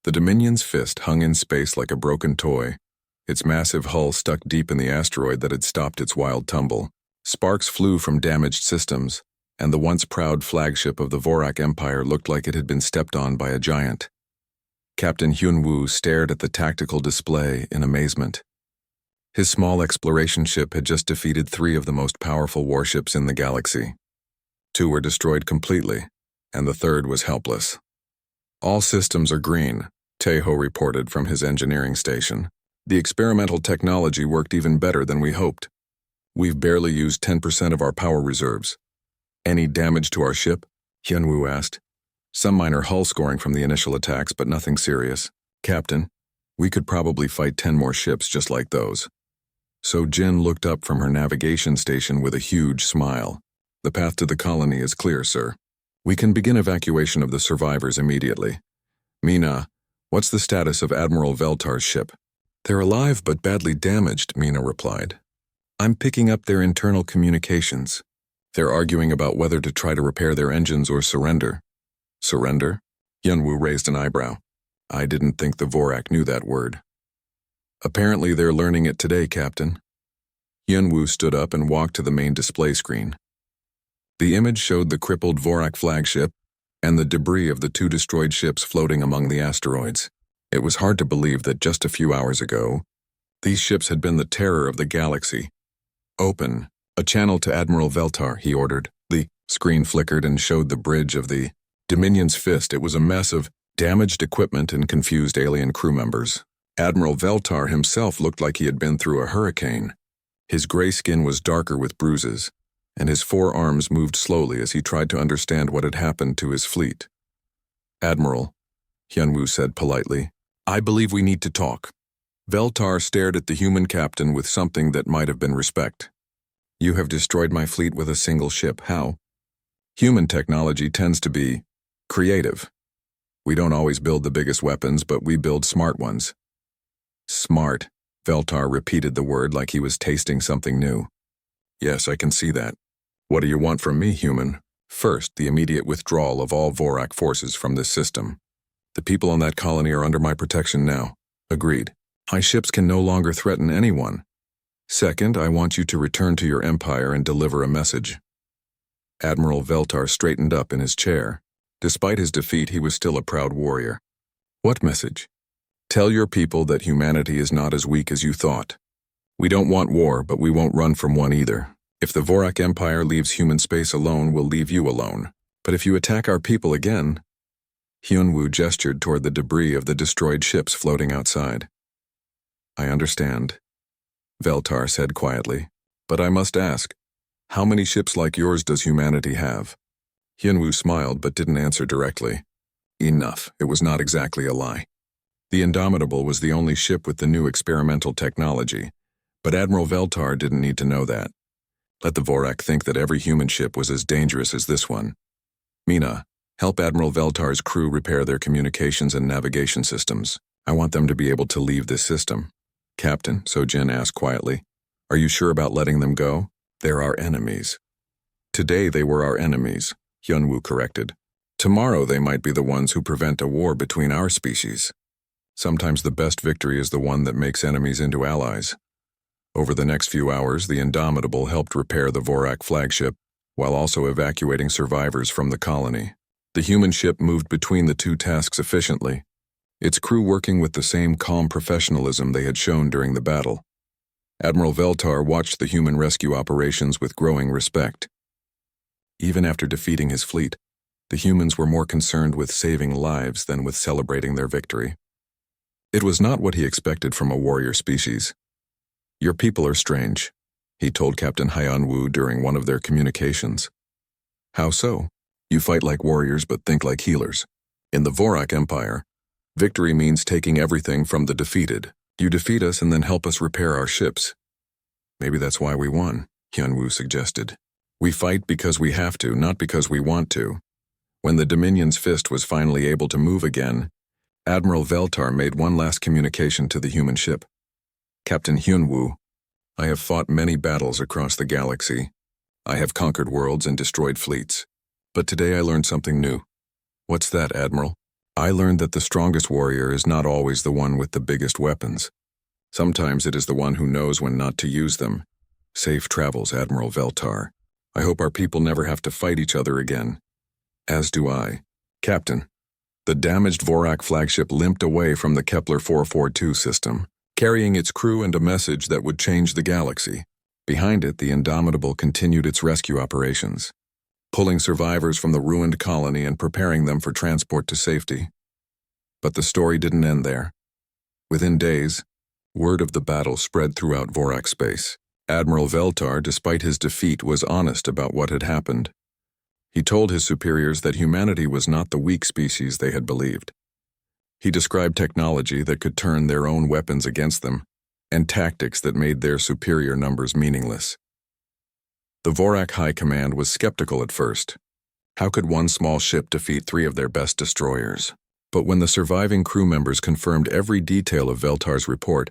The Dominion's fist hung in space like a broken toy, its massive hull stuck deep in the asteroid that had stopped its wild tumble. Sparks flew from damaged systems, and the once proud flagship of the Vorak Empire looked like it had been stepped on by a giant. Captain Hyun-woo stared at the tactical display in amazement. His small exploration ship had just defeated 3 of the most powerful warships in the galaxy. 2 were destroyed completely, and the 3rd was helpless. "All systems are green," Taeho reported from his engineering station. "The experimental technology worked even better than we hoped. We've barely used 10% of our power reserves." "Any damage to our ship?" Hyun-woo asked. "Some minor hull scoring from the initial attacks, but nothing serious. Captain, we could probably fight 10 more ships just like those." So Jin looked up from her navigation station with a huge smile. "The path to the colony is clear, sir. We can begin evacuation of the survivors immediately. Mina, what's the status of Admiral Veltar's ship?" "They're alive but badly damaged," Mina replied. "I'm picking up their internal communications. They're arguing about whether to try to repair their engines or surrender." "Surrender?" Hyun-woo raised an eyebrow. "I didn't think the Vorak knew that word." "Apparently they're learning it today, Captain." Hyun-woo stood up and walked to the main display screen. The image showed the crippled Vorak flagship and the debris of the 2 destroyed ships floating among the asteroids. It was hard to believe that just a few hours ago, these ships had been the terror of the galaxy. "Open a channel to Admiral Veltar," he ordered. The screen flickered and showed the bridge of the Dominion's fist. It was a mess of damaged equipment and confused alien crew members. Admiral Veltar himself looked like he had been through a hurricane. His gray skin was darker with bruises, and his 4 arms moved slowly as he tried to understand what had happened to his fleet. "Admiral," Hyun-woo said politely, "I believe we need to talk." Veltar stared at the human captain with something that might have been respect. "You have destroyed my fleet with a single ship. How?" "Human technology tends to be creative. We don't always build the biggest weapons, but we build smart ones." "Smart," Veltar repeated the word like he was tasting something new. "Yes, I can see that. What do you want from me, human?" "First, the immediate withdrawal of all Vorak forces from this system. The people on that colony are under my protection now." "Agreed. My ships can no longer threaten anyone." "Second, I want you to return to your empire and deliver a message." Admiral Veltar straightened up in his chair. Despite his defeat, he was still a proud warrior. "What message?" "Tell your people that humanity is not as weak as you thought. We don't want war, but we won't run from one either. If the Vorak Empire leaves human space alone, we'll leave you alone. But if you attack our people again..." Hyun-woo gestured toward the debris of the destroyed ships floating outside. "I understand," Veltar said quietly. "But I must ask, how many ships like yours does humanity have?" Hyun-woo smiled but didn't answer directly. Enough, it was not exactly a lie. The Indomitable was the only ship with the new experimental technology, but Admiral Veltar didn't need to know that. Let the Vorak think that every human ship was as dangerous as this one. "Mina, help Admiral Veltar's crew repair their communications and navigation systems. I want them to be able to leave this system." "Captain," Sojin asked quietly, "are you sure about letting them go? They're our enemies." "Today they were our enemies," Hyun-woo corrected. "Tomorrow they might be the ones who prevent a war between our species. Sometimes the best victory is the one that makes enemies into allies." Over the next few hours, the Indomitable helped repair the Vorak flagship, while also evacuating survivors from the colony. The human ship moved between the 2 tasks efficiently, its crew working with the same calm professionalism they had shown during the battle. Admiral Veltar watched the human rescue operations with growing respect. Even after defeating his fleet, the humans were more concerned with saving lives than with celebrating their victory. It was not what he expected from a warrior species. "Your people are strange," he told Captain Hyun-woo during one of their communications. "How so?" "You fight like warriors but think like healers. In the Vorak Empire, victory means taking everything from the defeated. You defeat us and then help us repair our ships." "Maybe that's why we won," Hyun-woo suggested. "We fight because we have to, not because we want to." When the Dominion's fist was finally able to move again, Admiral Veltar made one last communication to the human ship. "Captain Hyun-woo, I have fought many battles across the galaxy. I have conquered worlds and destroyed fleets. But today I learned something new." "What's that, Admiral?" I learned that the strongest warrior is not always the one with the biggest weapons. Sometimes it is the one who knows when not to use them. Safe travels, Admiral Veltar. I hope our people never have to fight each other again. As do I. Captain. The damaged Vorak flagship limped away from the Kepler 442 system, carrying its crew and a message that would change the galaxy. Behind it, the Indomitable continued its rescue operations, pulling survivors from the ruined colony and preparing them for transport to safety. But the story didn't end there. Within days, word of the battle spread throughout Vorak space. Admiral Veltar, despite his defeat, was honest about what had happened. He told his superiors that humanity was not the weak species they had believed. He described technology that could turn their own weapons against them, and tactics that made their superior numbers meaningless. The Vorak High Command was skeptical at first. How could one small ship defeat 3 of their best destroyers? But when the surviving crew members confirmed every detail of Veltar's report,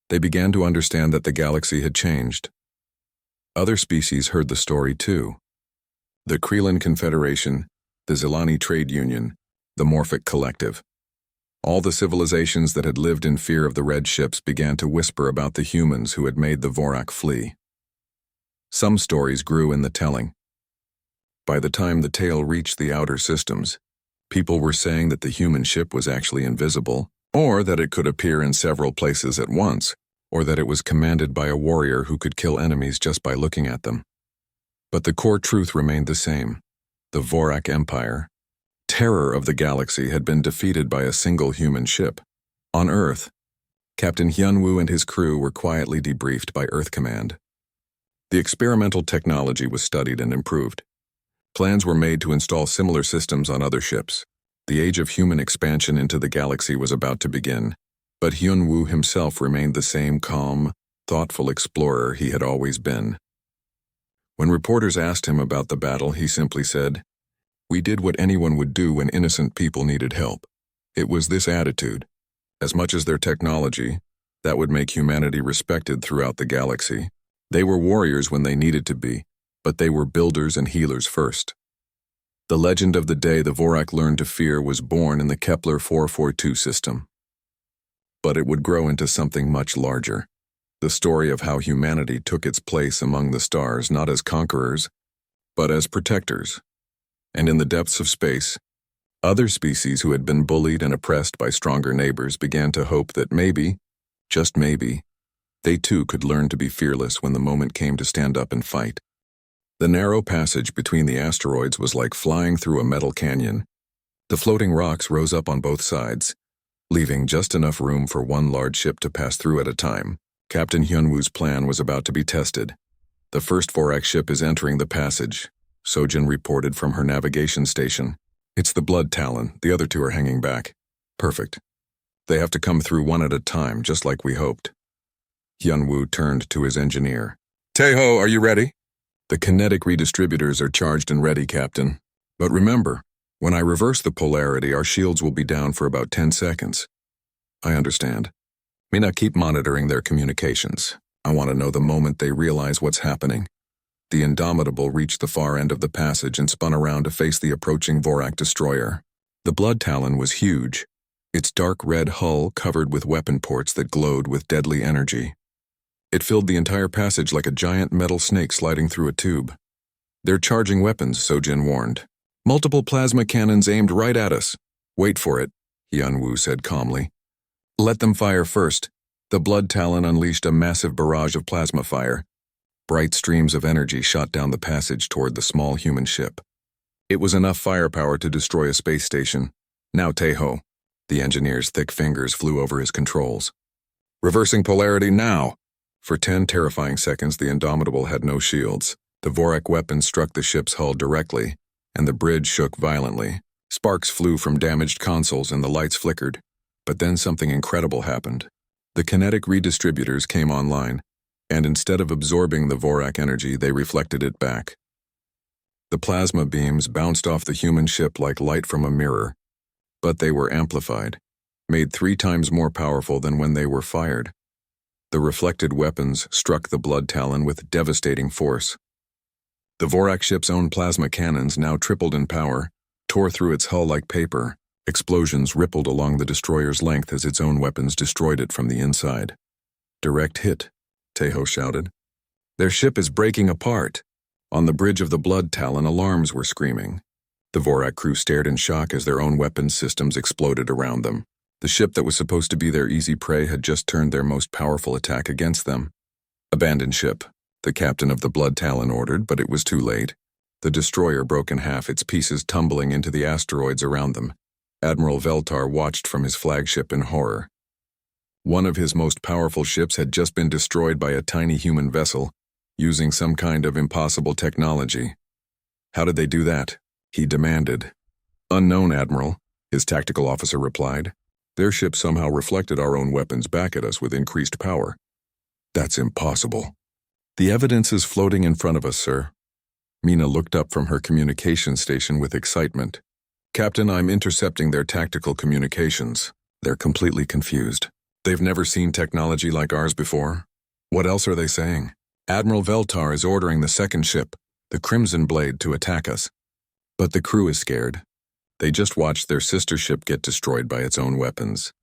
they began to understand that the galaxy had changed. Other species heard the story too. The Kreelan Confederation, the Zilani Trade Union, the Morphic Collective. All the civilizations that had lived in fear of the red ships began to whisper about the humans who had made the Vorak flee. Some stories grew in the telling. By the time the tale reached the outer systems, people were saying that the human ship was actually invisible, or that it could appear in several places at once, or that it was commanded by a warrior who could kill enemies just by looking at them. But the core truth remained the same. The Vorak Empire, terror of the galaxy, had been defeated by a single human ship. On Earth, Captain Hyunwoo and his crew were quietly debriefed by Earth Command. The experimental technology was studied and improved. Plans were made to install similar systems on other ships. The age of human expansion into the galaxy was about to begin, but Hyunwoo himself remained the same calm, thoughtful explorer he had always been. When reporters asked him about the battle, he simply said, "We did what anyone would do when innocent people needed help." It was this attitude, as much as their technology, that would make humanity respected throughout the galaxy. They were warriors when they needed to be, but they were builders and healers first. The legend of the day the Vorak learned to fear was born in the Kepler 442 system. But it would grow into something much larger. The story of how humanity took its place among the stars not as conquerors, but as protectors. And in the depths of space, other species who had been bullied and oppressed by stronger neighbors began to hope that maybe, just maybe, they too could learn to be fearless when the moment came to stand up and fight. The narrow passage between the asteroids was like flying through a metal canyon. The floating rocks rose up on both sides, leaving just enough room for one large ship to pass through at a time. Captain Hyunwoo's plan was about to be tested. "The first Vorak ship is entering the passage," Sojin reported from her navigation station. "It's the Blood Talon, the other 2 are hanging back." "Perfect. They have to come through one at a time, just like we hoped." Hyunwoo turned to his engineer. "Taeho, are you ready?" "The kinetic redistributors are charged and ready, Captain. But remember, when I reverse the polarity, our shields will be down for about 10 seconds. "I understand. Mina, keep monitoring their communications. I want to know the moment they realize what's happening." The Indomitable reached the far end of the passage and spun around to face the approaching Vorak destroyer. The Blood Talon was huge, its dark red hull covered with weapon ports that glowed with deadly energy. It filled the entire passage like a giant metal snake sliding through a tube. "They're charging weapons," Sojin warned. "Multiple plasma cannons aimed right at us." "Wait for it," Hyunwoo said calmly. "Let them fire first." The Blood Talon unleashed a massive barrage of plasma fire. Bright streams of energy shot down the passage toward the small human ship. It was enough firepower to destroy a space station. "Now, Taeho." The engineer's thick fingers flew over his controls. "Reversing polarity now." For 10 terrifying seconds, the Indomitable had no shields. The Vorak weapon struck the ship's hull directly, and the bridge shook violently. Sparks flew from damaged consoles and the lights flickered. But then something incredible happened. The kinetic redistributors came online, and instead of absorbing the Vorak energy, they reflected it back. The plasma beams bounced off the human ship like light from a mirror, but they were amplified, made 3 times more powerful than when they were fired. The reflected weapons struck the Blood Talon with devastating force. The Vorak ship's own plasma cannons, now tripled in power, tore through its hull like paper, Explosions rippled along the destroyer's length as its own weapons destroyed it from the inside. "Direct hit," Tejo shouted. "Their ship is breaking apart." On the bridge of the Blood Talon, alarms were screaming. The Vorak crew stared in shock as their own weapons systems exploded around them. The ship that was supposed to be their easy prey had just turned their most powerful attack against them. "Abandon ship," the captain of the Blood Talon ordered, but it was too late. The destroyer broke in half, its pieces tumbling into the asteroids around them. Admiral Veltar watched from his flagship in horror. One of his most powerful ships had just been destroyed by a tiny human vessel, using some kind of impossible technology. "How did they do that?" he demanded. "Unknown, Admiral," his tactical officer replied. "Their ship somehow reflected our own weapons back at us with increased power." "That's impossible." "The evidence is floating in front of us, sir." Mina looked up from her communication station with excitement. "Captain, I'm intercepting their tactical communications." They're completely confused. They've never seen technology like ours before. What else are they saying? "Admiral Veltar is ordering the second ship, the Crimson Blade, to attack us. But the crew is scared. They just watched their sister ship get destroyed by its own weapons."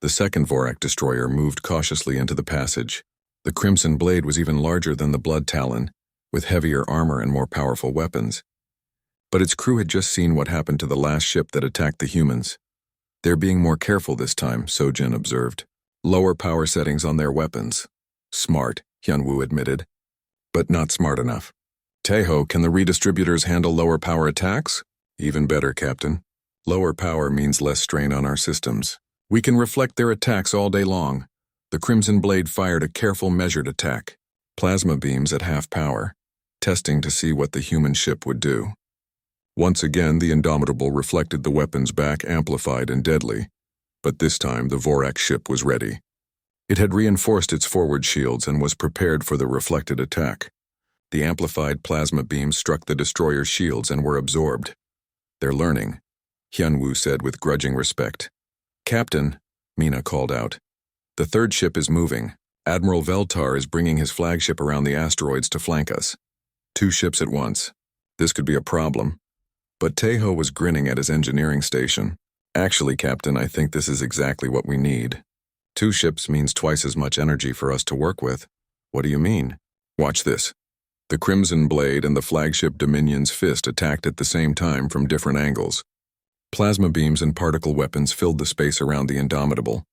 The second Vorak destroyer moved cautiously into the passage. The Crimson Blade was even larger than the Blood Talon, with heavier armor and more powerful weapons. But its crew had just seen what happened to the last ship that attacked the humans. "They're being more careful this time," Sojin observed. "Lower power settings on their weapons." "Smart," Hyunwoo admitted. "But not smart enough." "Tejo, can the redistributors handle lower power attacks?" "Even better, Captain. Lower power means less strain on our systems. We can reflect their attacks all day long." The Crimson Blade fired a careful, measured attack. Plasma beams at half power, testing to see what the human ship would do. Once again, the Indomitable reflected the weapons back, amplified and deadly. But this time, the Vorak ship was ready. It had reinforced its forward shields and was prepared for the reflected attack. The amplified plasma beams struck the destroyer's shields and were absorbed. "They're learning," Hyunwoo said with grudging respect. "Captain," Mina called out. "The third ship is moving. Admiral Veltar is bringing his flagship around the asteroids to flank us. 2 ships at once. This could be a problem." But Tejo was grinning at his engineering station. "Actually, Captain, I think this is exactly what we need. 2 ships means twice as much energy for us to work with." "What do you mean?" "Watch this." The Crimson Blade and the flagship Dominion's Fist attacked at the same time from different angles. Plasma beams and particle weapons filled the space around the Indomitable.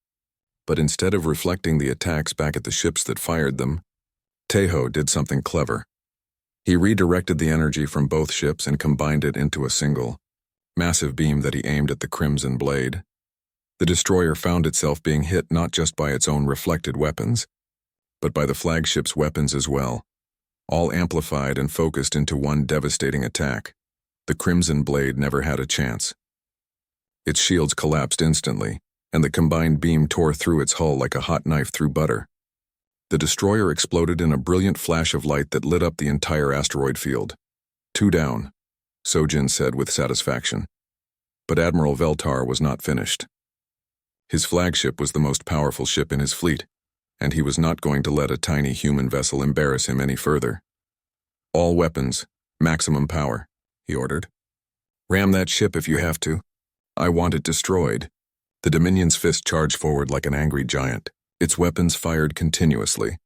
But instead of reflecting the attacks back at the ships that fired them, Tejo did something clever. He redirected the energy from both ships and combined it into a single, massive beam that he aimed at the Crimson Blade. The destroyer found itself being hit not just by its own reflected weapons, but by the flagship's weapons as well, all amplified and focused into one devastating attack. The Crimson Blade never had a chance. Its shields collapsed instantly, and the combined beam tore through its hull like a hot knife through butter. The destroyer exploded in a brilliant flash of light that lit up the entire asteroid field. 2 down, Sojin said with satisfaction. But Admiral Veltar was not finished. His flagship was the most powerful ship in his fleet, and he was not going to let a tiny human vessel embarrass him any further. "All weapons, maximum power," he ordered. "Ram that ship if you have to. I want it destroyed." The Dominion's Fist charged forward like an angry giant. Its weapons fired continuously,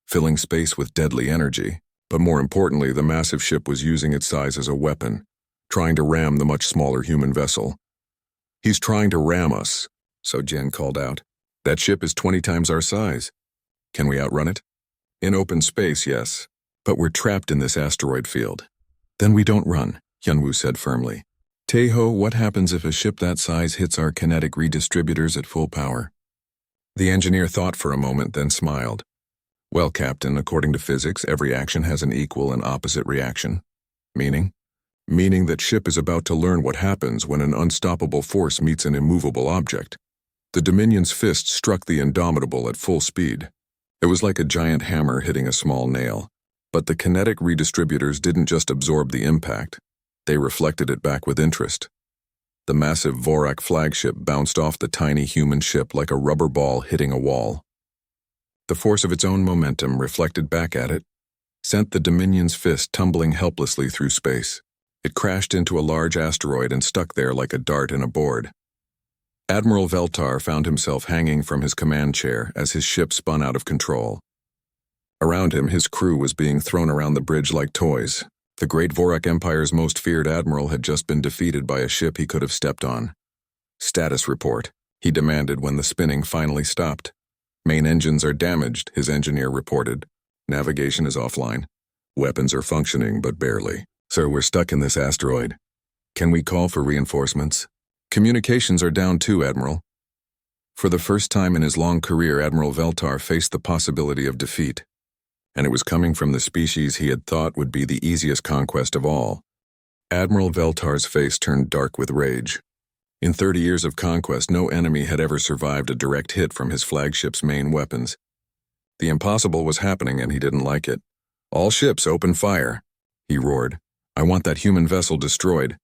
filling space with deadly energy. But more importantly, the massive ship was using its size as a weapon, trying to ram the much smaller human vessel. "He's trying to ram us," Sojin called out. "That ship is 20 times our size. Can we outrun it?" "In open space, yes. But we're trapped in this asteroid field." "Then we don't run," Hyunwoo said firmly. "Tejo, what happens if a ship that size hits our kinetic redistributors at full power?" The engineer thought for a moment, then smiled. "Well, Captain, according to physics, every action has an equal and opposite reaction." "Meaning?" "Meaning that ship is about to learn what happens when an unstoppable force meets an immovable object." The Dominion's Fist struck the Indomitable at full speed. It was like a giant hammer hitting a small nail. But the kinetic redistributors didn't just absorb the impact. They reflected it back with interest. The massive Vorak flagship bounced off the tiny human ship like a rubber ball hitting a wall. The force of its own momentum, reflected back at it, sent the Dominion's Fist tumbling helplessly through space. It crashed into a large asteroid and stuck there like a dart in a board. Admiral Veltar found himself hanging from his command chair as his ship spun out of control. Around him, his crew was being thrown around the bridge like toys. The great Vorak Empire's most feared admiral had just been defeated by a ship he could have stepped on. "Status report," he demanded when the spinning finally stopped. "Main engines are damaged," his engineer reported. "Navigation is offline. Weapons are functioning, but barely. Sir, we're stuck in this asteroid. Can we call for reinforcements?" "Communications are down too, Admiral." For the first time in his long career, Admiral Veltar faced the possibility of defeat. And it was coming from the species he had thought would be the easiest conquest of all. Admiral Veltar's face turned dark with rage. In 30 years of conquest, no enemy had ever survived a direct hit from his flagship's main weapons. The impossible was happening, and he didn't like it. "All ships, open fire," he roared. "I want that human vessel destroyed."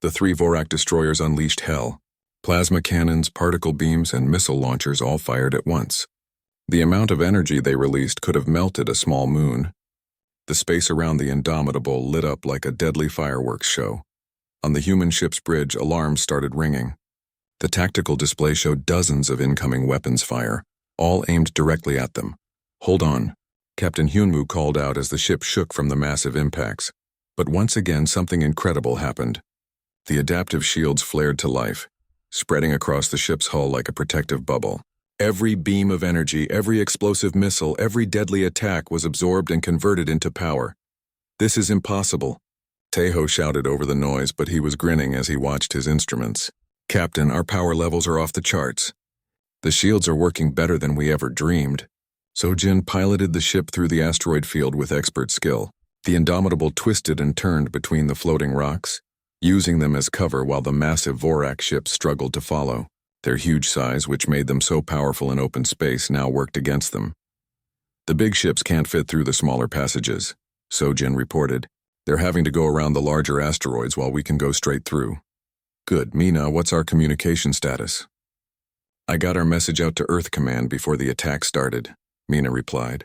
The 3 Vorak destroyers unleashed hell. Plasma cannons, particle beams, and missile launchers all fired at once. The amount of energy they released could have melted a small moon. The space around the Indomitable lit up like a deadly fireworks show. On the human ship's bridge, alarms started ringing. The tactical display showed dozens of incoming weapons fire, all aimed directly at them. "Hold on," Captain Hyunwoo called out as the ship shook from the massive impacts. But once again, something incredible happened. The adaptive shields flared to life, spreading across the ship's hull like a protective bubble. Every beam of energy, every explosive missile, every deadly attack was absorbed and converted into power. "This is impossible," Taeho shouted over the noise, but he was grinning as he watched his instruments. "Captain, our power levels are off the charts. The shields are working better than we ever dreamed." Sojin piloted the ship through the asteroid field with expert skill. The Indomitable twisted and turned between the floating rocks, using them as cover while the massive Vorak ships struggled to follow. Their huge size, which made them so powerful in open space, now worked against them. "The big ships can't fit through the smaller passages," Sojin reported. "They're having to go around the larger asteroids while we can go straight through." "Good. Mina, what's our communication status?" "I got our message out to Earth Command before the attack started," Mina replied.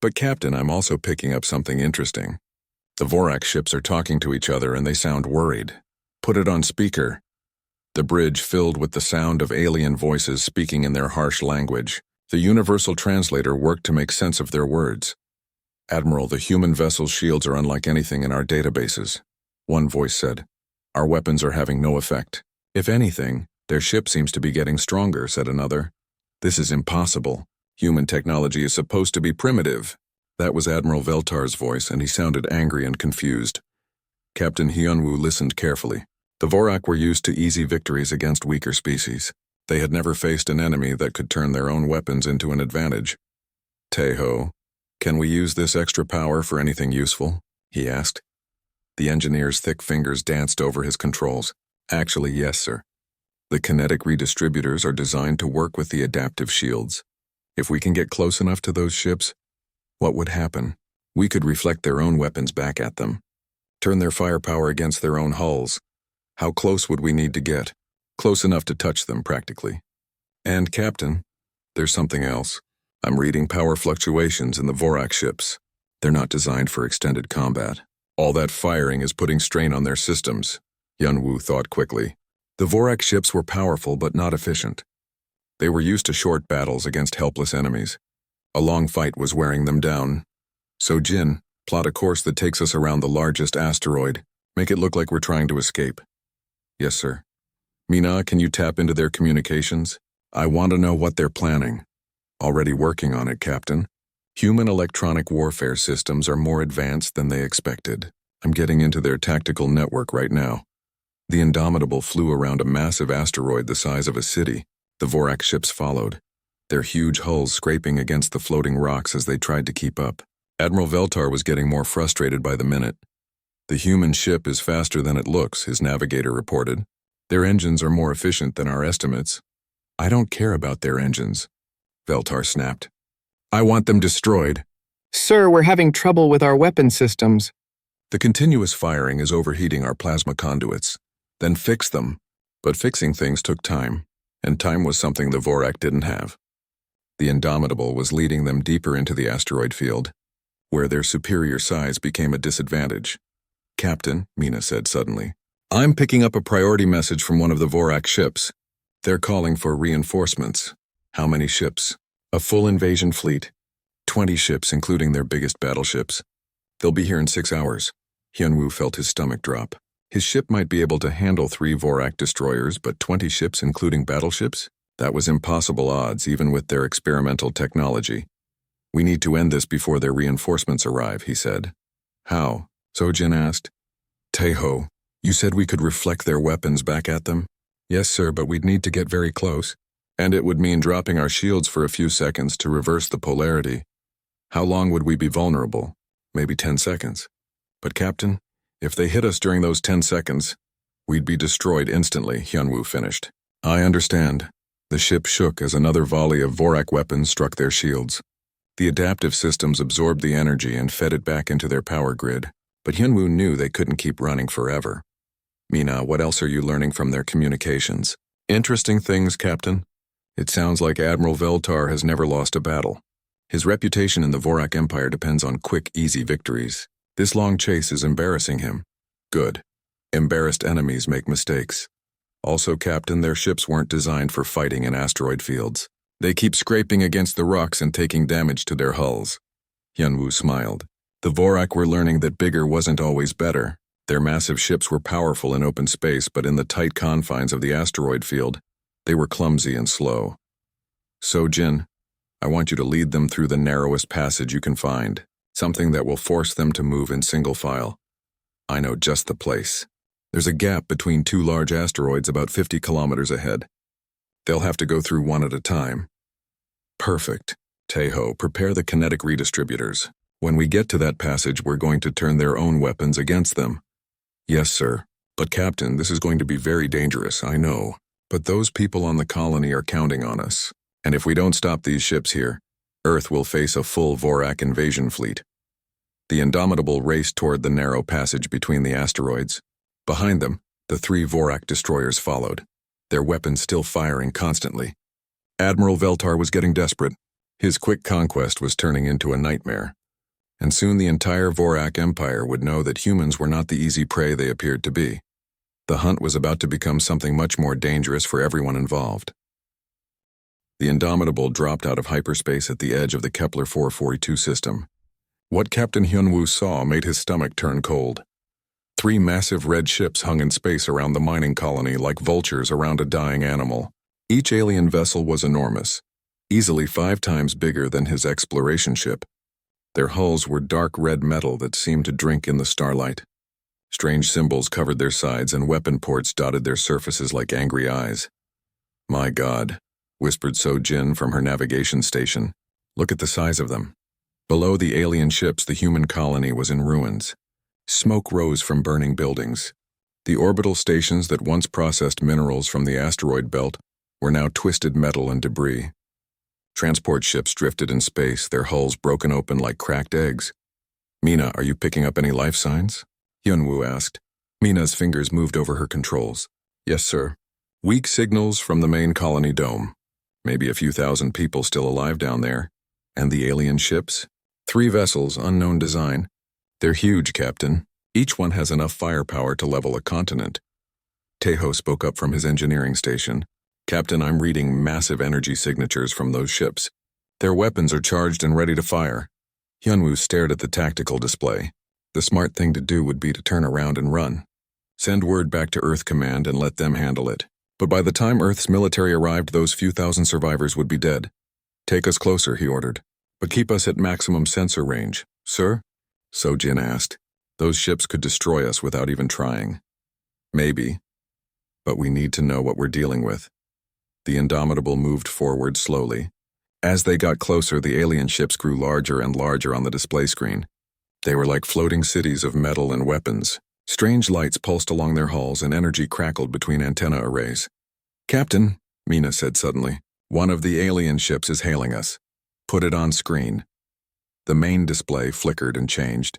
"But Captain, I'm also picking up something interesting. The Vorak ships are talking to each other and they sound worried." "Put it on speaker." The bridge filled with the sound of alien voices speaking in their harsh language. The universal translator worked to make sense of their words. "Admiral, the human vessel's shields are unlike anything in our databases," one voice said. "Our weapons are having no effect. If anything, their ship seems to be getting stronger," said another. "This is impossible. Human technology is supposed to be primitive." That was Admiral Veltar's voice, and he sounded angry and confused. Captain Hyunwoo listened carefully. The Vorak were used to easy victories against weaker species. They had never faced an enemy that could turn their own weapons into an advantage. "Taeho, can we use this extra power for anything useful?" he asked. The engineer's thick fingers danced over his controls. "Actually, yes, sir. The kinetic redistributors are designed to work with the adaptive shields. If we can get close enough to those ships, what would happen? We could reflect their own weapons back at them, turn their firepower against their own hulls. How close would we need to get? Close enough to touch them, practically. And, Captain, there's something else. I'm reading power fluctuations in the Vorak ships. They're not designed for extended combat. All that firing is putting strain on their systems," Hyunwoo thought quickly. The Vorak ships were powerful but not efficient. They were used to short battles against helpless enemies. A long fight was wearing them down. "So Jin, plot a course that takes us around the largest asteroid. Make it look like we're trying to escape." "Yes, sir." "Mina, can you tap into their communications? I want to know what they're planning." "Already working on it, Captain. Human electronic warfare systems are more advanced than they expected. I'm getting into their tactical network right now." The Indomitable flew around a massive asteroid the size of a city. The Vorak ships followed, their huge hulls scraping against the floating rocks as they tried to keep up. Admiral Veltar was getting more frustrated by the minute. "The human ship is faster than it looks," his navigator reported. "Their engines are more efficient than our estimates." "I don't care about their engines," Veltar snapped. "I want them destroyed." "Sir, we're having trouble with our weapon systems." "The continuous firing is overheating our plasma conduits. Then fix them." But fixing things took time, and time was something the Vorak didn't have. The Indomitable was leading them deeper into the asteroid field, where their superior size became a disadvantage. "Captain," Mina said suddenly, "I'm picking up a priority message from one of the Vorak ships. They're calling for reinforcements. How many ships? A full invasion fleet. 20 ships, including their biggest battleships. They'll be here in 6 hours. Hyunwoo felt his stomach drop. His ship might be able to handle 3 Vorak destroyers, but 20 ships, including battleships? That was impossible odds, even with their experimental technology. We need to end this before their reinforcements arrive, he said. How? Sojin asked. Taeho, you said we could reflect their weapons back at them? Yes, sir, but we'd need to get very close. And it would mean dropping our shields for a few seconds to reverse the polarity. How long would we be vulnerable? Maybe 10 seconds. But Captain, if they hit us during those 10 seconds, we'd be destroyed instantly, Hyunwoo finished. I understand. The ship shook as another volley of Vorak weapons struck their shields. The adaptive systems absorbed the energy and fed it back into their power grid, but Hyunwoo knew they couldn't keep running forever. Mina, what else are you learning from their communications? Interesting things, Captain. It sounds like Admiral Veltar has never lost a battle. His reputation in the Vorak Empire depends on quick, easy victories. This long chase is embarrassing him. Good. Embarrassed enemies make mistakes. Also, Captain, their ships weren't designed for fighting in asteroid fields. They keep scraping against the rocks and taking damage to their hulls. Hyunwoo smiled. The Vorak were learning that bigger wasn't always better. Their massive ships were powerful in open space, but in the tight confines of the asteroid field, they were clumsy and slow. Sojin, I want you to lead them through the narrowest passage you can find, something that will force them to move in single file. I know just the place. There's a gap between 2 large asteroids about 50 kilometers ahead. They'll have to go through one at a time. Perfect. Taeho, prepare the kinetic redistributors. When we get to that passage, we're going to turn their own weapons against them. Yes, sir. But Captain, this is going to be very dangerous, I know. But those people on the colony are counting on us. And if we don't stop these ships here, Earth will face a full Vorak invasion fleet. The Indomitable raced toward the narrow passage between the asteroids. Behind them, the 3 Vorak destroyers followed, their weapons still firing constantly. Admiral Veltar was getting desperate. His quick conquest was turning into a nightmare. And soon the entire Vorak Empire would know that humans were not the easy prey they appeared to be. The hunt was about to become something much more dangerous for everyone involved. The Indomitable dropped out of hyperspace at the edge of the Kepler 442 system. What Captain Hyunwoo saw made his stomach turn cold. 3 massive red ships hung in space around the mining colony like vultures around a dying animal. Each alien vessel was enormous, easily 5 times bigger than his exploration ship. Their hulls were dark red metal that seemed to drink in the starlight. Strange symbols covered their sides and weapon ports dotted their surfaces like angry eyes. My God, whispered Sojin from her navigation station. Look at the size of them. Below the alien ships, the human colony was in ruins. Smoke rose from burning buildings. The orbital stations that once processed minerals from the asteroid belt were now twisted metal and debris. Transport ships drifted in space, their hulls broken open like cracked eggs. Mina, are you picking up any life signs? Hyunwoo asked. Mina's fingers moved over her controls. Yes, sir. Weak signals from the main colony dome. Maybe a few thousand people still alive down there. And the alien ships? 3 vessels, unknown design. They're huge, Captain. Each one has enough firepower to level a continent. Taeho spoke up from his engineering station. Captain, I'm reading massive energy signatures from those ships. Their weapons are charged and ready to fire. Hyunwoo stared at the tactical display. The smart thing to do would be to turn around and run. Send word back to Earth Command and let them handle it. But by the time Earth's military arrived, those few thousand survivors would be dead. Take us closer, he ordered. But keep us at maximum sensor range. Sir? Sojin asked. Those ships could destroy us without even trying. Maybe. But we need to know what we're dealing with. The Indomitable moved forward slowly. As they got closer, the alien ships grew larger and larger on the display screen. They were like floating cities of metal and weapons. Strange lights pulsed along their hulls and energy crackled between antenna arrays. Captain, Mina said suddenly, one of the alien ships is hailing us. Put it on screen. The main display flickered and changed.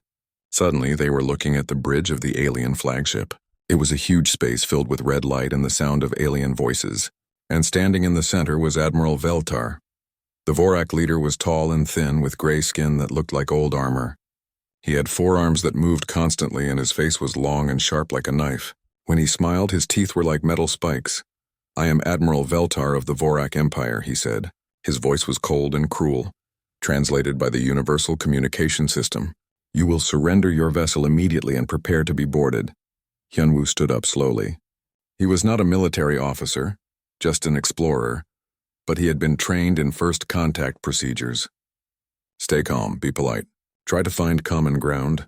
Suddenly, they were looking at the bridge of the alien flagship. It was a huge space filled with red light and the sound of alien voices. And standing in the center was Admiral Veltar. The Vorak leader was tall and thin with gray skin that looked like old armor. He had forearms that moved constantly and his face was long and sharp like a knife. When he smiled, his teeth were like metal spikes. I am Admiral Veltar of the Vorak Empire, he said. His voice was cold and cruel, translated by the Universal Communication System. You will surrender your vessel immediately and prepare to be boarded. Hyunwoo stood up slowly. He was not a military officer, just an explorer, but he had been trained in first contact procedures. Stay calm, be polite. Try to find common ground.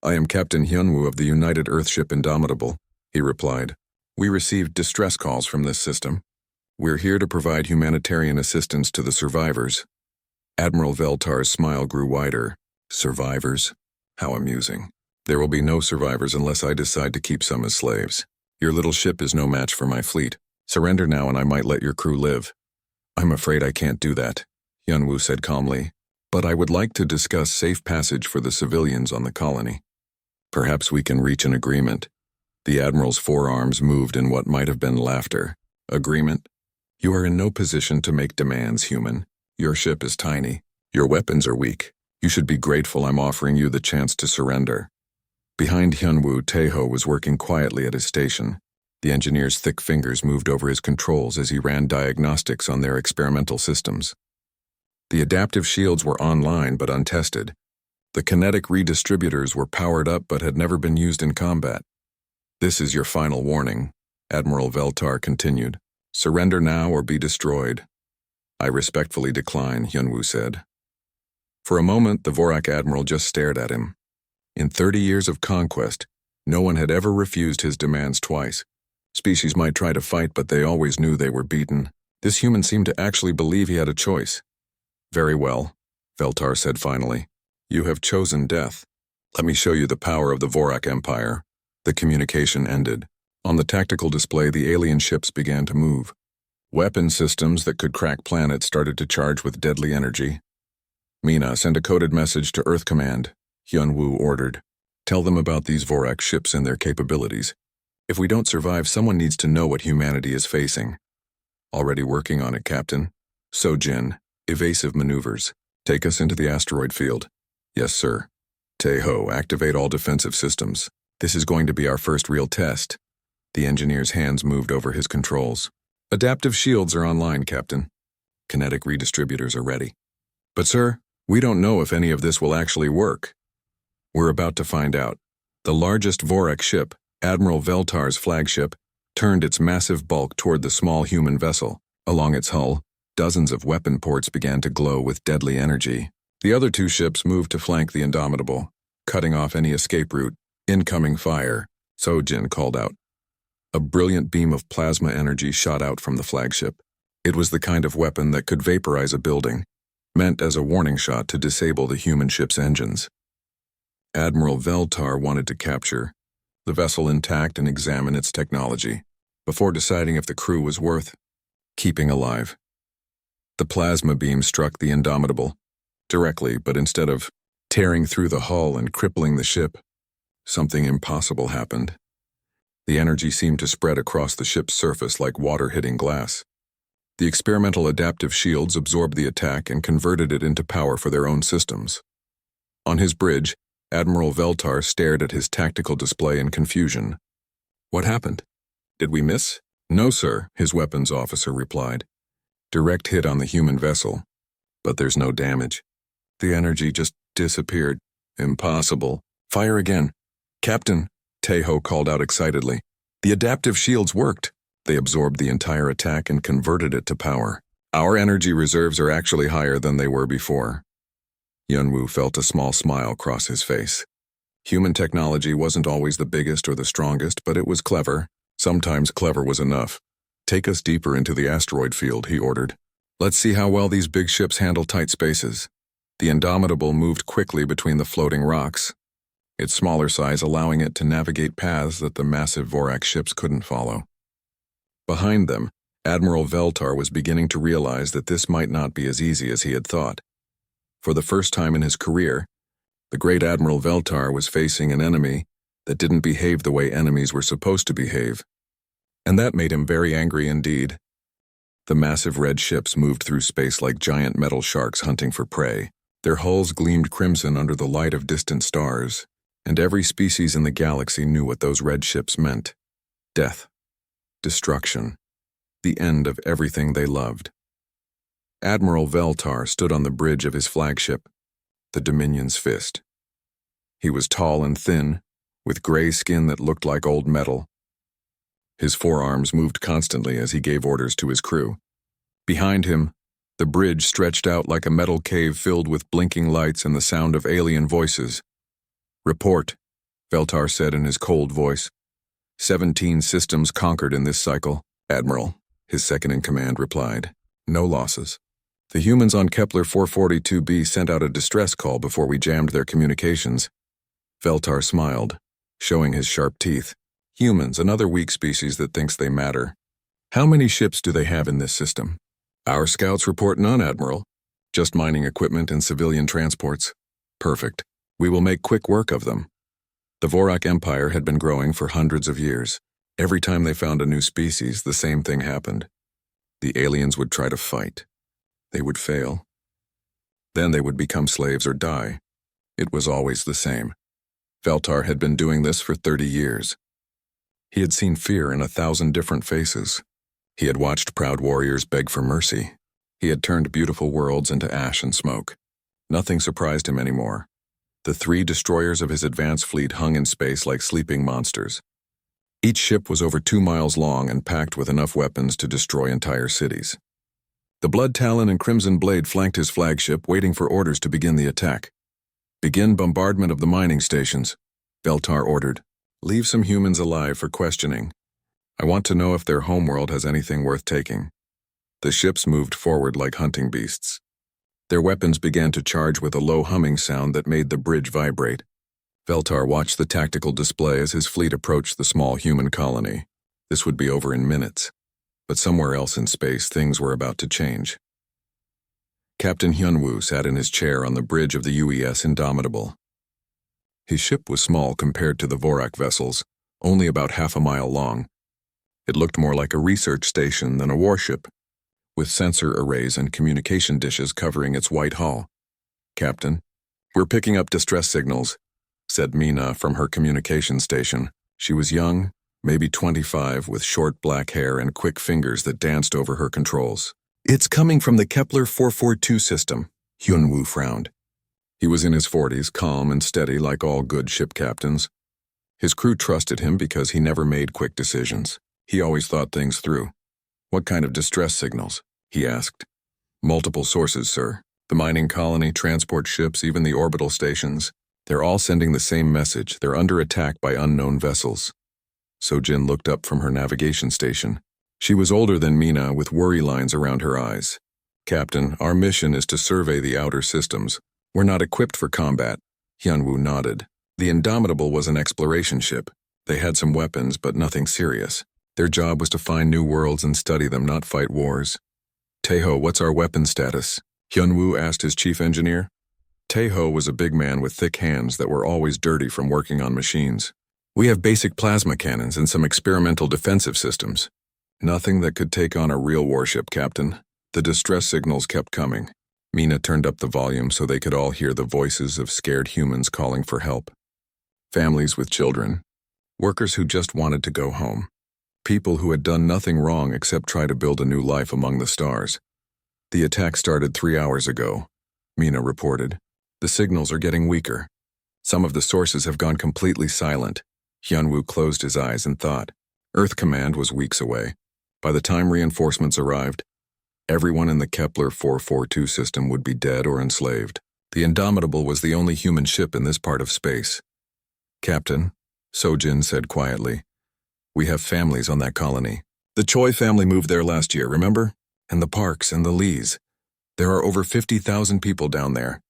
I am Captain Hyunwoo of the United Earthship Indomitable, he replied. We received distress calls from this system. We're here to provide humanitarian assistance to the survivors. Admiral Veltar's smile grew wider. Survivors? How amusing. There will be no survivors unless I decide to keep some as slaves. Your little ship is no match for my fleet. Surrender now and I might let your crew live. I'm afraid I can't do that, Hyunwoo said calmly. But I would like to discuss safe passage for the civilians on the colony. Perhaps we can reach an agreement. The Admiral's forearms moved in what might have been laughter. Agreement? You are in no position to make demands, human. Your ship is tiny. Your weapons are weak. You should be grateful I'm offering you the chance to surrender. Behind Hyunwoo, Taeho was working quietly at his station. The engineer's thick fingers moved over his controls as he ran diagnostics on their experimental systems. The adaptive shields were online but untested. The kinetic redistributors were powered up but had never been used in combat. This is your final warning, Admiral Veltar continued. Surrender now or be destroyed. I respectfully decline, Hyunwoo said. For a moment, the Vorak Admiral just stared at him. In 30 years of conquest, no one had ever refused his demands twice. Species might try to fight, but they always knew they were beaten. This human seemed to actually believe he had a choice. Very well, Veltar said finally. You have chosen death. Let me show you the power of the Vorak Empire. The communication ended. On the tactical display, the alien ships began to move. Weapon systems that could crack planets started to charge with deadly energy. Mina, send a coded message to Earth Command, Hyunwoo ordered. Tell them about these Vorak ships and their capabilities. If we don't survive, someone needs to know what humanity is facing. Already working on it, Captain. Sojin, evasive maneuvers. Take us into the asteroid field. Yes, sir. Taeho, activate all defensive systems. This is going to be our first real test. The engineer's hands moved over his controls. Adaptive shields are online, Captain. Kinetic redistributors are ready. But sir, we don't know if any of this will actually work. We're about to find out. The largest Vorak ship, Admiral Veltar's flagship, turned its massive bulk toward the small human vessel. Along its hull, dozens of weapon ports began to glow with deadly energy. The other two ships moved to flank the Indomitable, cutting off any escape route. Incoming fire, Sojin called out. A brilliant beam of plasma energy shot out from the flagship. It was the kind of weapon that could vaporize a building, meant as a warning shot to disable the human ship's engines. Admiral Veltar wanted to capture the vessel intact and examine its technology, before deciding if the crew was worth keeping alive. The plasma beam struck the Indomitable, directly, but instead of tearing through the hull and crippling the ship, something impossible happened. The energy seemed to spread across the ship's surface like water hitting glass. The experimental adaptive shields absorbed the attack and converted it into power for their own systems. On his bridge, Admiral Veltar stared at his tactical display in confusion. What happened? Did we miss? No, sir, his weapons officer replied. Direct hit on the human vessel, but there's no damage. The energy just disappeared. Impossible. Fire again. Captain, Taeho called out excitedly. The adaptive shields worked. They absorbed the entire attack and converted it to power. Our energy reserves are actually higher than they were before. Hyunwoo felt a small smile cross his face. Human technology wasn't always the biggest or the strongest, but it was clever. Sometimes clever was enough. Take us deeper into the asteroid field, he ordered. Let's see how well these big ships handle tight spaces. The Indomitable moved quickly between the floating rocks, its smaller size allowing it to navigate paths that the massive Vorak ships couldn't follow. Behind them, Admiral Veltar was beginning to realize that this might not be as easy as he had thought. For the first time in his career, the great Admiral Veltar was facing an enemy that didn't behave the way enemies were supposed to behave. And that made him very angry indeed. The massive red ships moved through space like giant metal sharks hunting for prey. Their hulls gleamed crimson under the light of distant stars, and every species in the galaxy knew what those red ships meant. Death. Destruction. the end of everything they loved. Admiral Veltar stood on the bridge of his flagship, the Dominion's Fist. He was tall and thin, with gray skin that looked like old metal. His forearms moved constantly as he gave orders to his crew. Behind him, the bridge stretched out like a metal cave filled with blinking lights and the sound of alien voices. "Report," Veltar said in his cold voice. 17 systems conquered in this cycle, Admiral, his second-in-command replied. "No losses. The humans on Kepler 442b sent out a distress call before we jammed their communications." Veltar smiled, showing his sharp teeth. "Humans, another weak species that thinks they matter. How many ships do they have in this system?" "Our scouts report none, Admiral. Just mining equipment and civilian transports." "Perfect. We will make quick work of them." The Vorak Empire had been growing for hundreds of years. Every time they found a new species, the same thing happened. The aliens would try to fight. They would fail. Then they would become slaves or die. It was always the same. Veltar had been doing this for 30 years. He had seen fear in 1,000 different faces. He had watched proud warriors beg for mercy. He had turned beautiful worlds into ash and smoke. Nothing surprised him anymore. The 3 destroyers of his advanced fleet hung in space like sleeping monsters. Each ship was over 2 miles long and packed with enough weapons to destroy entire cities. The Blood Talon and Crimson Blade flanked his flagship, waiting for orders to begin the attack. "Begin bombardment of the mining stations," Veltar ordered. "Leave some humans alive for questioning. I want to know if their homeworld has anything worth taking." The ships moved forward like hunting beasts. Their weapons began to charge with a low humming sound that made the bridge vibrate. Veltar watched the tactical display as his fleet approached the small human colony. This would be over in minutes. But somewhere else in space, things were about to change. Captain Hyunwoo sat in his chair on the bridge of the UES Indomitable. His ship was small compared to the Vorak vessels, only about half a mile long. It looked more like a research station than a warship, with sensor arrays and communication dishes covering its white hull. "Captain, we're picking up distress signals," said Mina from her communication station. She was young, maybe 25, with short black hair and quick fingers that danced over her controls. "It's coming from the Kepler 442 system," Hyunwoo frowned. He was in his 40s, calm and steady like all good ship captains. His crew trusted him because he never made quick decisions. He always thought things through. "What kind of distress signals?" he asked. "Multiple sources, sir. The mining colony, transport ships, even the orbital stations. They're all sending the same message. They're under attack by unknown vessels." Sojin looked up from her navigation station. She was older than Mina, with worry lines around her eyes. "Captain, our mission is to survey the outer systems. We're not equipped for combat." Hyunwoo nodded. The Indomitable was an exploration ship. They had some weapons, but nothing serious. Their job was to find new worlds and study them, not fight wars. "Taeho, what's our weapon status?" Hyunwoo asked his chief engineer. Taeho was a big man with thick hands that were always dirty from working on machines. "We have basic plasma cannons and some experimental defensive systems. Nothing that could take on a real warship, Captain." The distress signals kept coming. Mina turned up the volume so they could all hear the voices of scared humans calling for help. Families with children. Workers who just wanted to go home. People who had done nothing wrong except try to build a new life among the stars. "The attack started 3 hours ago," Mina reported. "The signals are getting weaker. Some of the sources have gone completely silent." Hyunwoo closed his eyes and thought. Earth Command was weeks away. By the time reinforcements arrived, everyone in the Kepler 442 system would be dead or enslaved. The Indomitable was the only human ship in this part of space. "Captain," Sojin said quietly, "we have families on that colony. The Choi family moved there last year, remember? And the Parks and the Lees. There are over 50,000 people down there."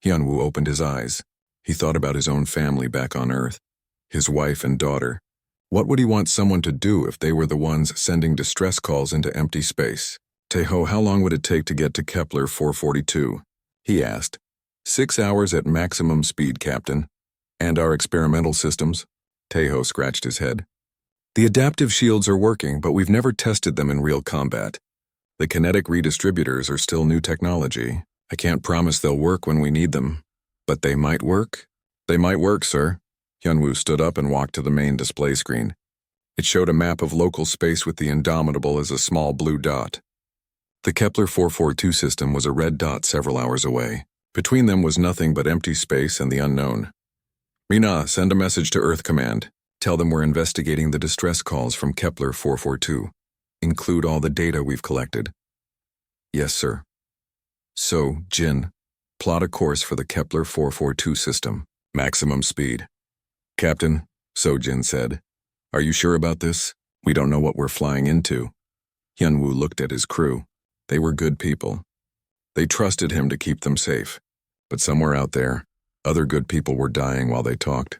Hyunwoo opened his eyes. He thought about his own family back on Earth, his wife and daughter. What would he want someone to do if they were the ones sending distress calls into empty space? "Taeho, how long would it take to get to Kepler 442? He asked. 6 hours at maximum speed, Captain. "And our experimental systems?" Taeho scratched his head. "The adaptive shields are working, but we've never tested them in real combat. The kinetic redistributors are still new technology. I can't promise they'll work when we need them. But they might work?" "They might work, sir." Hyunwoo stood up and walked to the main display screen. It showed a map of local space with the Indomitable as a small blue dot. The Kepler 442 system was a red dot several hours away. Between them was nothing but empty space and the unknown. Mina, send a message to Earth Command. Tell them we're investigating the distress calls from Kepler 442. Include all the data we've collected. Yes, sir. So, Jin, plot a course for the Kepler 442 system. Maximum speed. Captain, so Jin said. Are you sure about this? We don't know what we're flying into. Hyunwoo looked at his crew. They were good people. They trusted him to keep them safe. But somewhere out there, other good people were dying while they talked.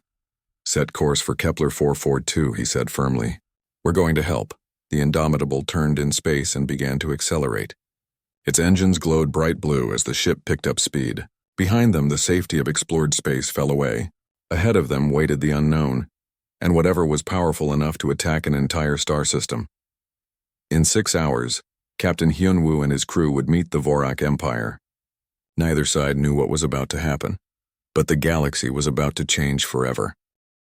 Set course for Kepler 442, he said firmly. We're going to help. The Indomitable turned in space and began to accelerate. Its engines glowed bright blue as the ship picked up speed. Behind them, the safety of explored space fell away. Ahead of them waited the unknown, and whatever was powerful enough to attack an entire star system. In 6 hours, Captain Hyunwoo and his crew would meet the Vorak Empire. Neither side knew what was about to happen, but the galaxy was about to change forever.